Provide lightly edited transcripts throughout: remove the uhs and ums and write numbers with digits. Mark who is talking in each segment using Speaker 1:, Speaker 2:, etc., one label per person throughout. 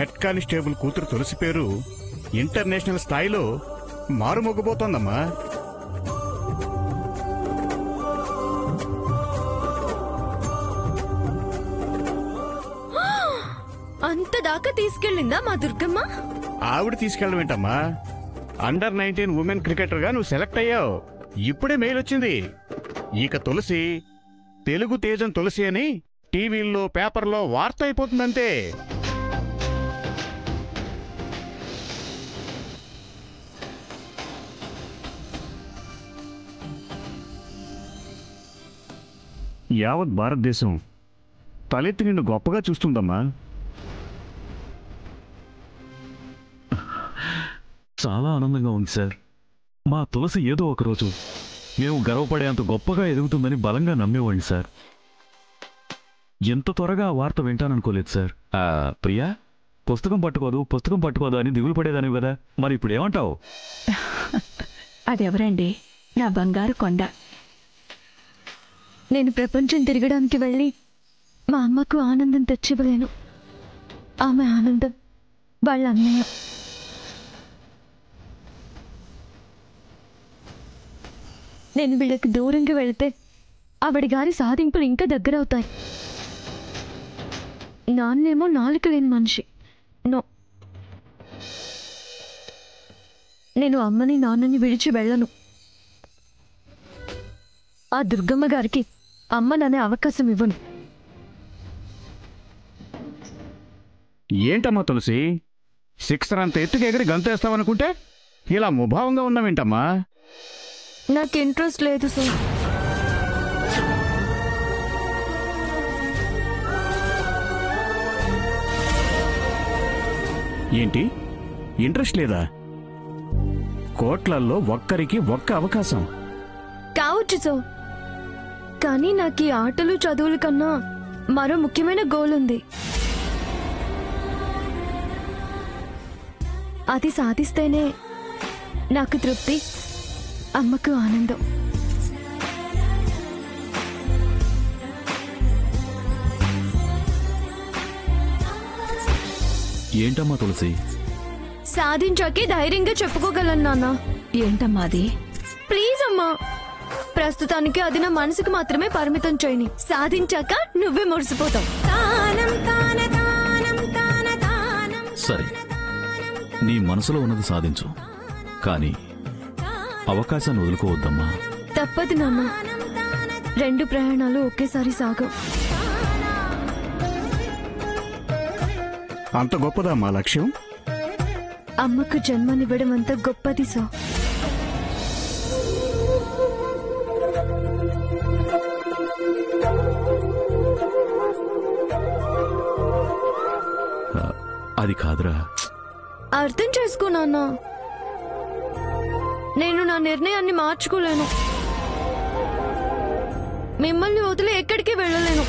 Speaker 1: Head constable కూతురు తులసి పేరు international స్థాయిలో మారుమోగబోతోందమ్మా.
Speaker 2: అంత దాకా తీసుకెళ్ళిందా మా దుర్గమ్మ?
Speaker 1: ఆవిడ తీసుకెళ్ళడం ఏంటమ్మా, అండర్-19 ఉమెన్ క్రికెటర్ గా నువ్వు సెలెక్ట్ అయ్యావు. ఇప్పుడే మెయిల్ వచ్చింది. ఇక తులసి తెలుగు తేజం తులసి అని టీవీల్లో పేపర్లో వార్త అయిపోతుందంతే. యావత్ భారతదేశం తలెత్తి నిన్ను గొప్పగా చూస్తుందమ్మా.
Speaker 3: చాలా ఆనందంగా ఉంది సార్. మా తులసి ఏదో ఒకరోజు మేము గర్వపడేంత గొప్పగా ఎదుగుతుందని బలంగా నమ్మేవాడిని సార్. ఎంత త్వరగా ఆ వార్త వింటాననుకోలేదు సార్. ప్రియా పుస్తకం పట్టుకోదు అని దిగులు పడేదానివి కదా, మరి ఇప్పుడు ఏమంటావు?
Speaker 4: అదెవరండి? నా బంగారు కొండ.
Speaker 2: నేను ప్రపంచం తిరగడానికి వెళ్ళి మా అమ్మకు ఆనందం తెచ్చివ్వలేను. ఆమె ఆనందం వాళ్ళ అన్నయ్య. నేను వీళ్ళకి దూరంగా వెళితే ఆవిడ గారి సాధింపులు ఇంకా దగ్గరవుతాయి. నాన్నేమో నాలుక లేని మనిషి. నో, నేను అమ్మని నాన్నని విడిచి వెళ్ళను. ఆ దుర్గమ్మ గారికి అమ్మననే అవకాశం ఇవ్వను.
Speaker 1: ఏంటమ్మా తులసి, సిక్సర్ అంత ఎత్తుకు ఎగిరి గంతేస్తావనుకుంటే ఇలా ముభావంగా ఉన్నావేంటమ్మా?
Speaker 2: నాకు ఇంట్రెస్ట్ లేదు సార్.
Speaker 1: ఏంటి ఇంట్రెస్ట్ లేదా? కోట్లల్లో ఒక్కరికి ఒక్క అవకాశం
Speaker 2: కావచ్చు సార్, కానీ నాకు ఈ ఆటలు చదువుల కన్నా మరో ముఖ్యమైన గోల్ ఉంది. అది సాధిస్తేనే నాకు తృప్తి, అమ్మకు ఆనందం.
Speaker 3: ఏంటమ్మా తులసి?
Speaker 2: సాధించాకే ధైర్యంగా చెప్పుకోగలను నాన్న.
Speaker 4: ఏంటమ్మా అది?
Speaker 2: ప్లీజ్ అమ్మా, ప్రస్తుతానికి అది నా మనసుకు మాత్రమే పరిమితం చేయని. సాధించాక నువ్వే మురిసిపోతావు.
Speaker 3: సరే, నీ మనసులో ఉన్నది సాధించు, కానీ అవకాశాన్ని వదులుకోవద్దమ్మా.
Speaker 2: తప్పదు నాన్న, రెండు ప్రయాణాలు ఒకేసారి సాగవు.
Speaker 1: అంత గొప్పదా మా లక్ష్యం?
Speaker 2: అమ్మకు జన్మనివ్వడం అంత గొప్పది సో.
Speaker 3: అది కాదురా.
Speaker 2: అర్థం చేసుకో నాన్న, నేను నా నిర్ణయాన్ని మార్చుకోలేను. మిమ్మల్ని వదిలి ఎక్కడికి వెళ్ళలేను.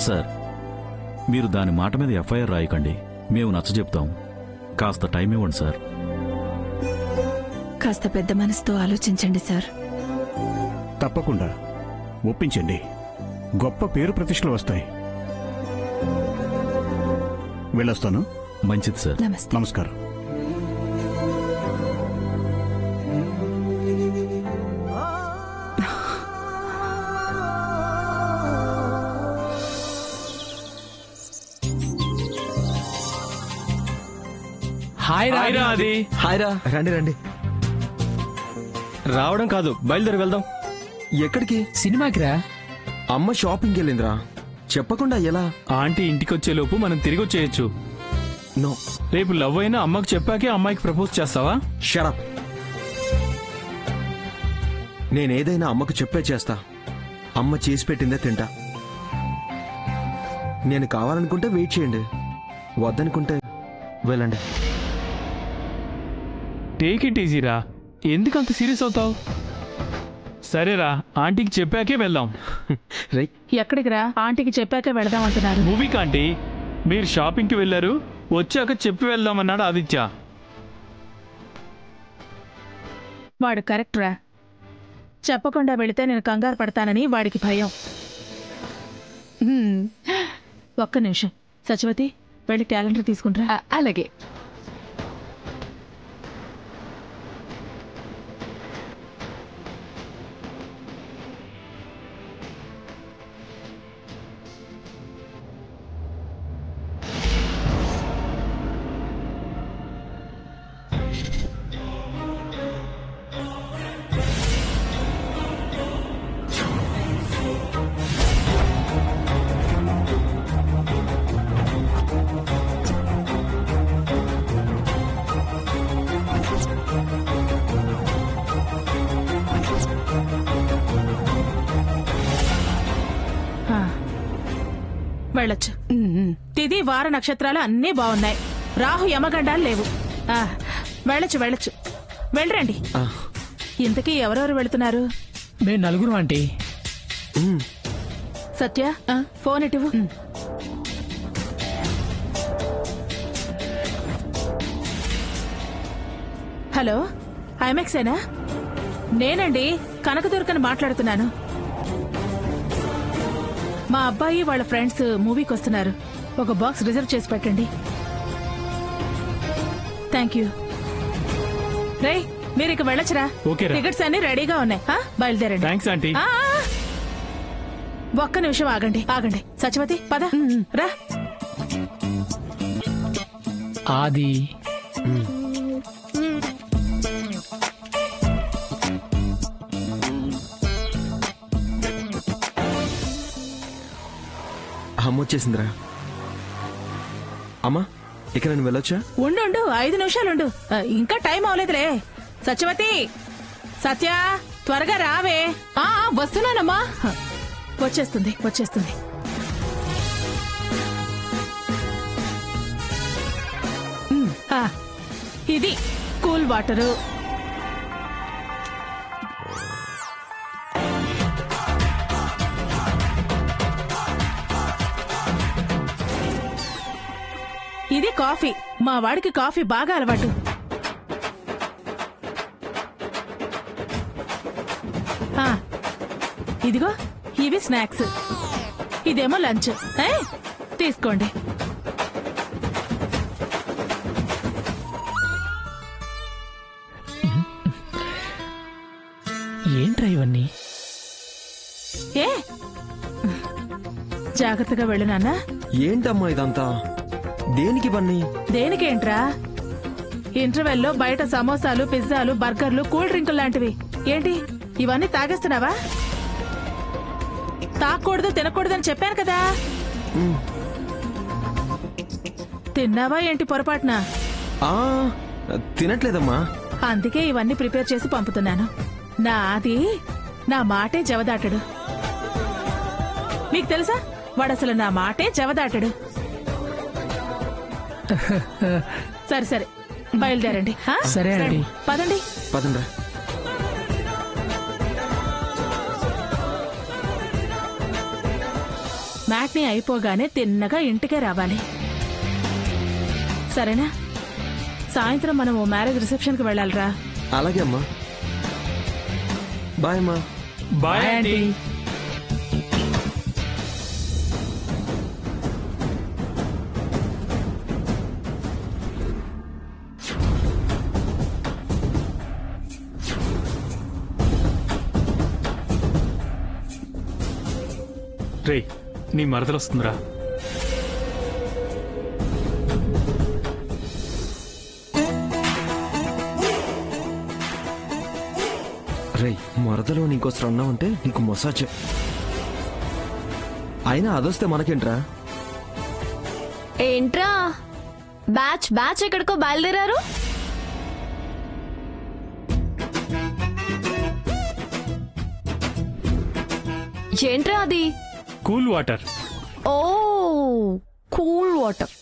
Speaker 3: సార్, మీరు దాని మాట మీద ఎఫ్ఐఆర్ రాయకండి. మేము నచ్చజెప్తాం. కాస్త టైం ఇవ్వండి సార్.
Speaker 4: కాస్త పెద్ద మనసుతో ఆలోచించండి సార్.
Speaker 1: తప్పకుండా ఒప్పించండి. గొప్ప పేరు ప్రతిష్టలు వస్తాయి. వెళ్ళొస్తాను.
Speaker 3: మంచిది సార్.
Speaker 1: నమస్కారం.
Speaker 5: హాయ్ రా. అది
Speaker 6: హాయ్ రా. రండి రండి.
Speaker 5: రావడం కాదు, బయలుదేరి వెళ్దాం.
Speaker 6: ఎక్కడికి?
Speaker 5: సినిమాకి రా.
Speaker 6: అమ్మ షాపింగ్కి వెళ్ళిందిరా. చెప్పకుండా ఎలా?
Speaker 5: ఆంటీ ఇంటికి వచ్చేలోపు మనం తిరిగి వచ్చేయచ్చు.
Speaker 6: నో,
Speaker 5: రేపు లవ్ అయినా అమ్మకి చెప్పాకే అమ్మాయికి ప్రపోజ్ చేస్తావా?
Speaker 6: షడప్. నేనేదైనా అమ్మకు చెప్పే చేస్తా. అమ్మ చేసి పెట్టిందే తింటా. నేను కావాలనుకుంటే వెయిట్ చేయండి, వద్దనుకుంటే వెళ్ళండి.
Speaker 5: టేక్ ఇట్ ఈజీరా. ఎందుకు అంత సీరియస్ అవుతావు? సరేరా, ఆంటీకి చెప్పాకే వెళ్దాం.
Speaker 4: ఎక్కడికి రా? ఆంటీకి చెప్పాక వెళదాం అంటున్నారు.
Speaker 5: మూవీకి ఆంటీ. మీరు షాపింగ్కి వెళ్ళారు, వచ్చాక చెప్పి వెళ్దామన్నాడు ఆదిత్య.
Speaker 4: వాడు కరెక్ట్రా. చెప్పకుండా వెళితే నేను కంగారు పడతానని వాడికి భయం. ఒక్క నిమిషం సచివతి, వెళ్ళి క్యాలెండర్ తీసుకుంటా.
Speaker 7: అలాగే.
Speaker 4: వెళ్ళొచ్చు. తిది వార నక్షత్రాలు అన్నీ బాగున్నాయి. రాహు యమగండాలు లేవు. వెళ్ళొచ్చు వెళ్ళొచ్చు. వెళ్ళరండి. ఇంతకీ ఎవరెవరు వెళుతున్నారు?
Speaker 5: మేము నలుగురు ఆంటీ.
Speaker 4: సత్య, ఫోన్ ఇటువు. హలో, ఐమెక్సేనా? నేనండి, కనకదుర్గని మాట్లాడుతున్నాను. మా అబ్బాయి వాళ్ళ ఫ్రెండ్స్ మూవీకి వస్తున్నారు. ఒక బాక్స్ రిజర్వ్ చేసి పెట్టండి. Thank you. రే, మీరు ఇక వెళ్ళొచ్చురా. టికెట్స్ అన్ని రెడీగా ఉన్నాయి. బయలుదేరండి.
Speaker 5: Thanks aunty.
Speaker 4: ఒక్క నిమిషం ఆగండి. సచివతి, పద రా.
Speaker 5: ఆది
Speaker 6: అమ్మ వచ్చేసిందిరా. అమ్మా, ఇక నేను వెళ్ళొచ్చా?
Speaker 4: ఉండు, 5 నిమిషాలుండు. ఇంకా టైం అవలేదులే. సత్యవతి, సత్య, త్వరగా రావే.
Speaker 7: వస్తున్నానమ్మా.
Speaker 4: వచ్చేస్తుంది. ఇది కూల్ వాటరు. ఇది కాఫీ. మా వాడికి కాఫీ బాగా అలవాటు. ఇదిగో, ఇవి స్నాక్స్. ఇదేమో లంచ్. తీసుకోండి.
Speaker 5: ఏంట్రా ఇవన్నీ?
Speaker 4: జాగ్రత్తగా వెళ్ళు నాన్న.
Speaker 6: ఏంటమ్మా ఇదంతా? దేనికి ఇవన్నీ?
Speaker 4: దేనికేంట్రా? ఇంటర్వెల్లో బయట సమోసాలు, పిజ్జాలు, బర్గర్లు, కూల్ డ్రింకులు లాంటివి. ఏంటి ఇవన్నీ తాగేస్తున్నావా? తాగకూడదు, తినకూడదని చెప్పాను కదా. తిన్నావా ఏంటి పొరపాటున?
Speaker 6: తినట్లేదమ్మా.
Speaker 4: అందుకే ఇవన్నీ ప్రిపేర్ చేసి పంపుతున్నాను. నా మాటే జవదాటడు. మీకు తెలుసా, వాడసలు నా మాటే జవదాటడు. సరే బయలుదేరండి.
Speaker 5: సరే అండి.
Speaker 4: పదండి.
Speaker 6: పదండ్రా.
Speaker 4: మ్యాట్ని అయిపోగానే తిన్నగా ఇంటికే రావాలి. సరేనా? సాయంత్రం మనం మ్యారేజ్ రిసెప్షన్ కి వెళ్ళాలిరా.
Speaker 6: అలాగే అమ్మా. బాయ్ అమ్మా.
Speaker 5: Bye aunty. రే, నీ మరదలు వస్తుందిరా.
Speaker 6: రే, మరదలో నీకోసం అన్నావంటే నీకు మసాజ్. అయినా అదొస్తే మనకేంట్రా?
Speaker 2: ఏంట్రా బ్యాచ్ ఎక్కడికో బయలుదేరారు? ఏంట్రా అది?
Speaker 5: Cool water.
Speaker 2: ఓ, కూల్ వాటర్.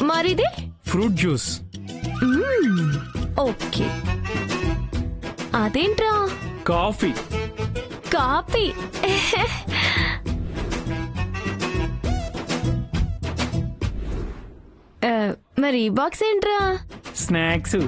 Speaker 2: మరిది?
Speaker 5: Fruit juice.
Speaker 2: ఓకే. అదేంట్రా?
Speaker 5: కాఫీ.
Speaker 2: కాఫీ. మరి ఈ బాక్స్ ఏంట్రా?
Speaker 5: స్నాక్స్.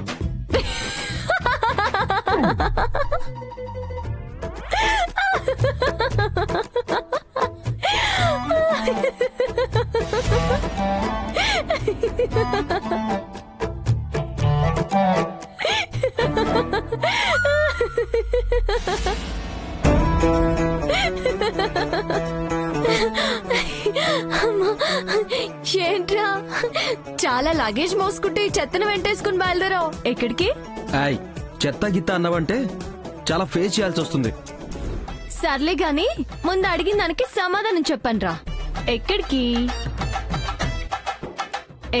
Speaker 2: ఏంట్రా చాలా లగేజ్ మోసుకుంటే ఈ చెత్తను వెంటేసుకుని బయలుదేరావు. ఎక్కడికి?
Speaker 6: ఆయ్ చెత్త గిత్త అన్నావంటే చాలా ఫేస్ చేయాల్సి వస్తుంది.
Speaker 2: సర్లే గాని ముందు అడిగిన దానికి సమాధానం చెప్పండ్రా. ఎక్కడికి?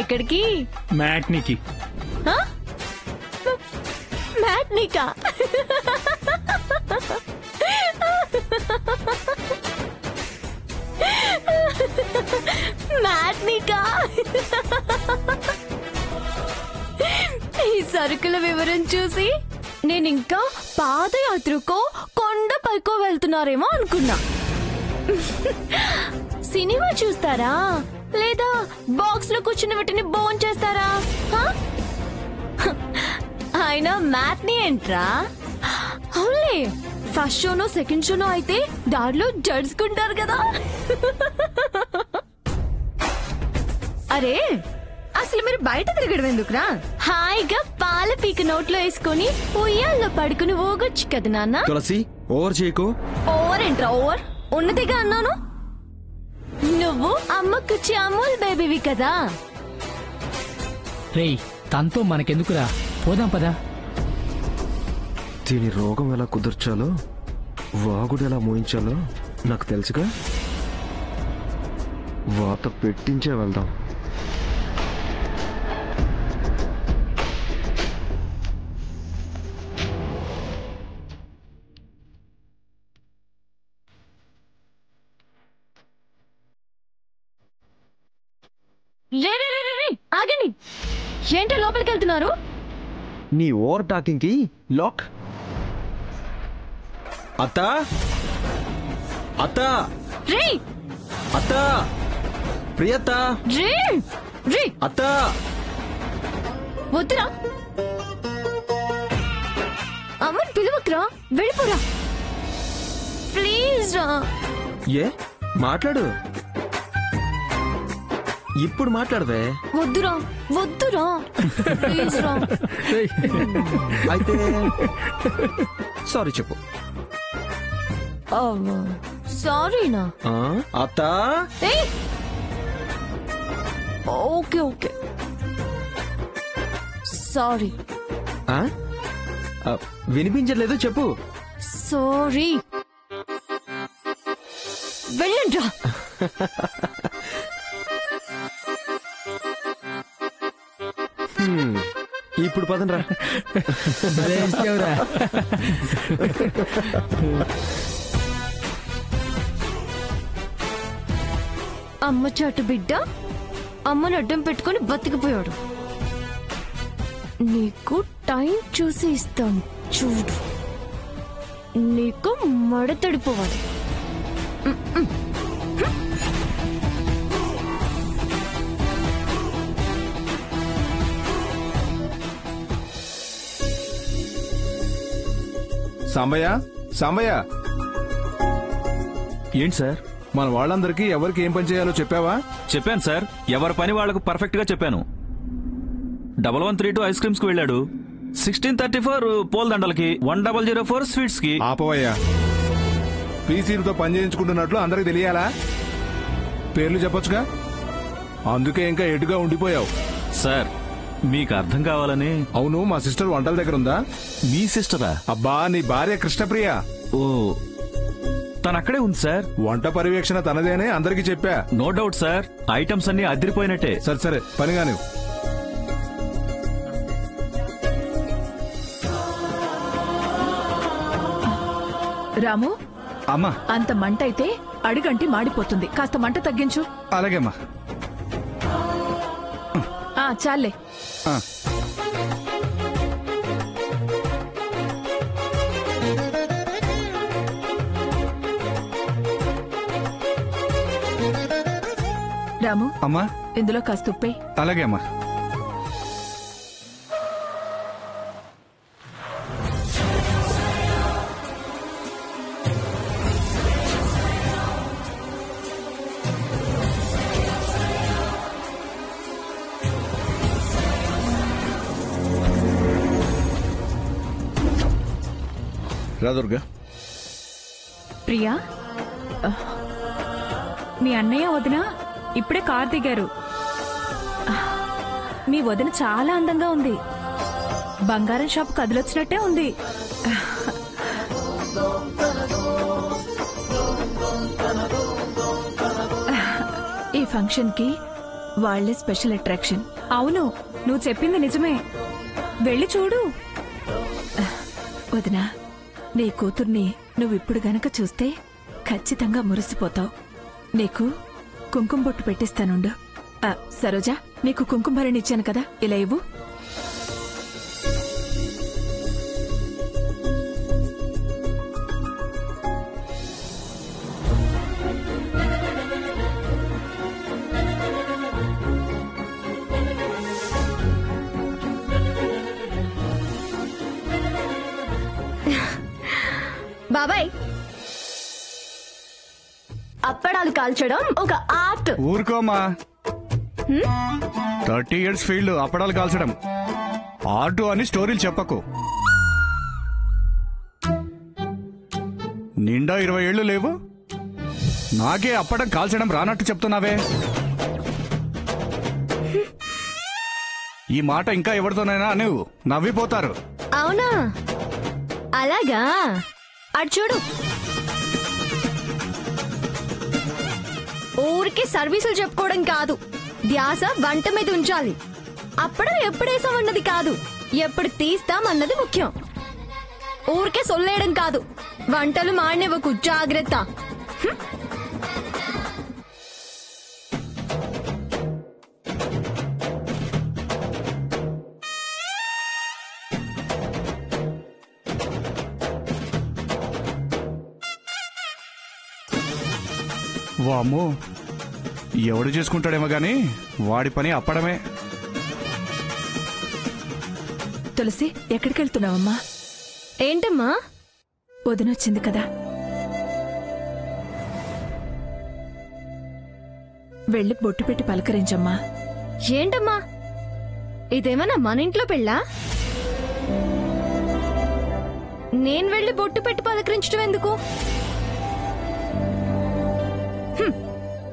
Speaker 2: ఎక్కడికి?
Speaker 5: మ్యాట్నికి.
Speaker 2: ఆ? మ్యాట్నికా? మ్యాట్నికా? ఈ సరుకుల వివరం చూసి నేనింకా పాదయాత్రకో కొండపైకో వెళ్తున్నారేమో అనుకున్నా. సినిమా చూస్తారా లేదా బాక్స్ లో కూర్చుని వాటిని బోన్ చేస్తారా? అయినా మ్యాట్ని ఏంట్రా? అవునులే, ఫస్ట్ షోనో సెకండ్ షోనో అయితే దారిలో జడ్స్కుంటారు కదా. అరే అసలు మీరు బయట తిరగడం ఎందుకురా? హాయిగా పాల పీక నోట్లో వేసుకుని ఉయ్యాల్లో పడుకుని ఊగొచ్చు కదా నాన్న.
Speaker 6: తులసి ఓవర్ చేయకు.
Speaker 2: ఓవర్ ఏంట్రా? ఓవర్ ఉన్నదిగా అన్నాను. నువ్వు అమ్మకొచ్చి అమూల్ బేబీవి కదా.
Speaker 5: రేయ్ తనతో మనకెందుకురా, పోదాం పదా.
Speaker 6: దీని రోగం ఎలా కుదర్చాలో, వాగుడు ఎలా మోయించాలో నాకు తెలుసుగా. వాత పెట్టించే వెళ్దాం.
Speaker 2: ఆగండి, ఏంటో లోపలికి వెళ్తున్నారు?
Speaker 6: నీ ఓవర్ టాకింగ్ కి లాక్. అత్తా అత్తా
Speaker 2: రే
Speaker 6: అత్తా ప్రియత్తా
Speaker 2: రే రే
Speaker 6: అత్తా.
Speaker 2: వద్దురా, అమ్మని పిలువకురా, వెళ్ళిపోరా ప్లీజ్ రా.
Speaker 6: ఏ మాట్లాడు, ఇప్పుడు మాట్లాడవే.
Speaker 2: వద్దురా వద్దురా ప్లీజ్ రా.
Speaker 6: అయితే సారీ చెప్పు.
Speaker 2: సారీనా?
Speaker 6: అత్తా.
Speaker 2: Okay okay sorry.
Speaker 6: వినిపించట్లేదు, చెప్పు.
Speaker 2: సారీ. వెళ్ళండ్రా.
Speaker 6: ఇప్పుడు పదండ్రా.
Speaker 2: అమ్మ చాటు బిడ్డ అమ్మను అడ్డం పెట్టుకుని బతికిపోయాడు. నీకు టైం చూసి ఇస్తాను చూడు. నీకు మడతడిపోవాలి.
Speaker 7: సాంబయ్య సాంబయ్య,
Speaker 3: ఏంటి సార్?
Speaker 7: మన వాళ్ళందరికీ ఎవరికి ఏం పని చేయాలో చెప్పావా?
Speaker 3: చెప్పాను సార్, ఎవరి పని వాళ్ళకు పర్ఫెక్ట్ గా చెప్పాను. 1132 ఐస్ క్రీమ్స్ కి వెళ్ళాడు, 1634 పూలదండలకి, 1004 స్వీట్స్ కి.
Speaker 7: ఆపవయ్యా, పీసీలతో పని చేయించుకుంటున్నట్లు అందరికి తెలియాలా? పేర్లు చెప్పొచ్చుగా, అందుకే ఇంకా ఎటుగా ఉండిపోయావు.
Speaker 3: సార్ మీకు అర్థం కావాలని.
Speaker 7: అవును, మా సిస్టర్ వంటల దగ్గర ఉందా?
Speaker 3: మీ సిస్టరా?
Speaker 7: అబ్బా, నీ భార్య కృష్ణప్రియ.
Speaker 3: ఓ, తను అక్కడే ఉంది సార్.
Speaker 7: వంట పర్యవేక్షణ తనదేనే అందరికి చెప్పా.
Speaker 3: నో డౌట్ సార్, ఐటమ్స్ అన్ని అదిరిపోయినట్టే.
Speaker 7: సరే సరే, పనిగాని.
Speaker 4: రాము,
Speaker 7: అమ్మా.
Speaker 4: అంత మంట అయితే అడుగంటి మాడిపోతుంది, కాస్త మంట తగ్గించు.
Speaker 7: అలాగేమ్మా.
Speaker 4: చాలే. రాము,
Speaker 7: అమ్మా.
Speaker 4: ఇందులో కాస్త ఉప్పే.
Speaker 7: అలాగే అమ్మా. రా దుర్గా.
Speaker 8: ప్రియా, మీ అన్నయ్య వదిన ఇప్పుడే కార్ దిగారు. మీ వదిన చాలా అందంగా ఉంది. బంగారం షాప్ కదిలొచ్చినట్టే ఉంది. ఈ ఫంక్షన్ కి వాళ్లే స్పెషల్ అట్రాక్షన్. అవును, నువ్వు చెప్పింది నిజమే. వెళ్ళి చూడు. వదినా, నీ కూతుర్ని నువ్విప్పుడు గనక చూస్తే ఖచ్చితంగా మురిసిపోతావు. నీకు కుంకుమ బొట్టు పెట్టిస్తానుండు. సరోజా, నీకు కుంకుమ భరణి ఇచ్చాను కదా, ఇలా ఇవ్వు.
Speaker 2: బాబాయ్, అప్పడాలు కాల్చడం ఒక ఆర్ట్.
Speaker 7: ఊరుకోమా. 30 years ఫీల్డ్ అప్పడాలు కాల్చడం ఆర్టు అని స్టోరీలు చెప్పకు. నిండా 20 ఏళ్ళు లేవు, నాకే అప్పడం కాల్చడం రానట్టు చెప్తున్నావే. ఈ మాట ఇంకా ఎవరితోనైనా నువ్వు నవ్విపోతారు.
Speaker 2: అవునా? అలాగా? అటు చూడు. ఊరికి సర్వీసులు చెప్పుకోవడం కాదు, ధ్యాస వంట మీద ఉంచాలి. అప్పుడు ఎప్పుడేసామన్నది కాదు, ఎప్పుడు తీస్తామన్నది ముఖ్యం. ఊరికే సొల్లేయడం కాదు, వంటలు మాడినవ్వకు, జాగ్రత్త.
Speaker 7: వామ్మో, ఎవడు చేసుకుంటాడేమో గాని వాడి పని అప్పడమే.
Speaker 8: తులసి, ఎక్కడికెళ్తున్నావమ్మా?
Speaker 2: ఏంటమ్మా?
Speaker 8: వదినొచ్చింది కదా, వెళ్ళి బొట్టు పెట్టి పలకరించమ్మా.
Speaker 2: ఏంటమ్మా, ఇదేమన్నా మన ఇంట్లో పెళ్ళా? నేను వెళ్ళి బొట్టు పెట్టి పలకరించడం ఎందుకు?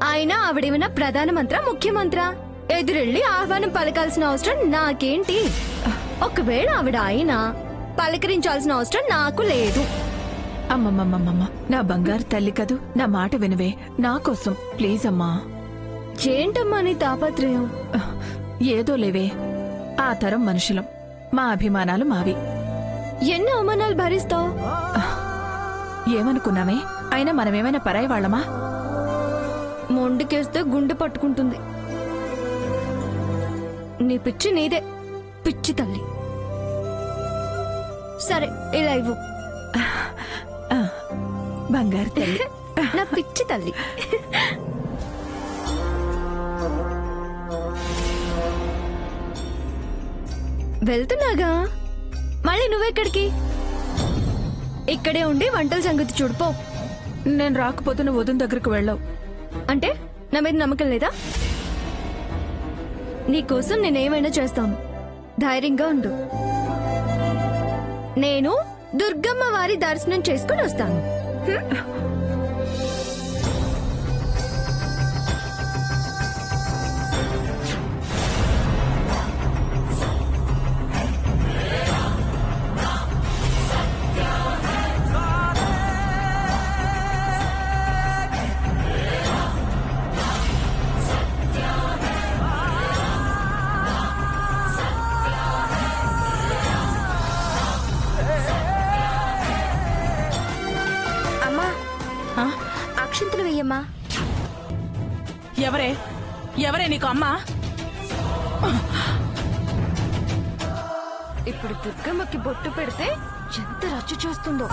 Speaker 2: అయినా ఆవిడేమైనా ప్రధానమంత్రా, ముఖ్యమంత్రా? ఎదురెళ్ళి ఆహ్వానం పలకాల్సిన అవసరం నాకేంటి? ఒకవేళ ఆవిడ అయినా పలకరించాల్సిన అవసరం నాకు లేదు.
Speaker 8: అమ్మమ్మమ్మమ్మ, నా బంగారు తల్లి కదూ, నా మాట వినవే, నా కోసం ప్లీజ్ అమ్మా.
Speaker 2: ఏంటమ్మా నీ తాపత్రయం?
Speaker 8: ఏదో లేవే, ఆ తరం మనుషులం, మా అభిమానాలు మావి.
Speaker 2: ఎన్ని అవమానాలు భరిస్తావు?
Speaker 8: ఏమనుకున్నామే? అయినా మనమేమైనా పరాయి వాళ్ళమా?
Speaker 2: మొండికేస్తే గుండె పట్టుకుంటుంది. నీ పిచ్చి నీదే, పిచ్చి తల్లి. సరే, ఇలా ఇవ్వు.
Speaker 8: బంగారు తల్లి,
Speaker 2: నా పిచ్చి తల్లి. వెళ్తున్నాగా, మళ్ళీ నువ్వెక్కడికి? ఇక్కడే ఉండి వంటల సంగతి చూడిపో.
Speaker 8: నేను రాకపోతే నువ్వు వదిన దగ్గరకు వెళ్ళావు
Speaker 2: అంటే నా మీద నమ్మకం లేదా? నీకోసం నేనేమైనా చేస్తాను, ధైర్యంగా ఉండు. నేను దుర్గమ్మ వారి దర్శనం చేసుకుని వస్తాను. అక్షింతలు వెయ్యమ్మా.
Speaker 4: ఎవరే నీకు అమ్మా?
Speaker 2: ఇప్పుడు దుర్గమ్మకి బొట్టు పెడితే ఎంత రచ్చ చేస్తుందో.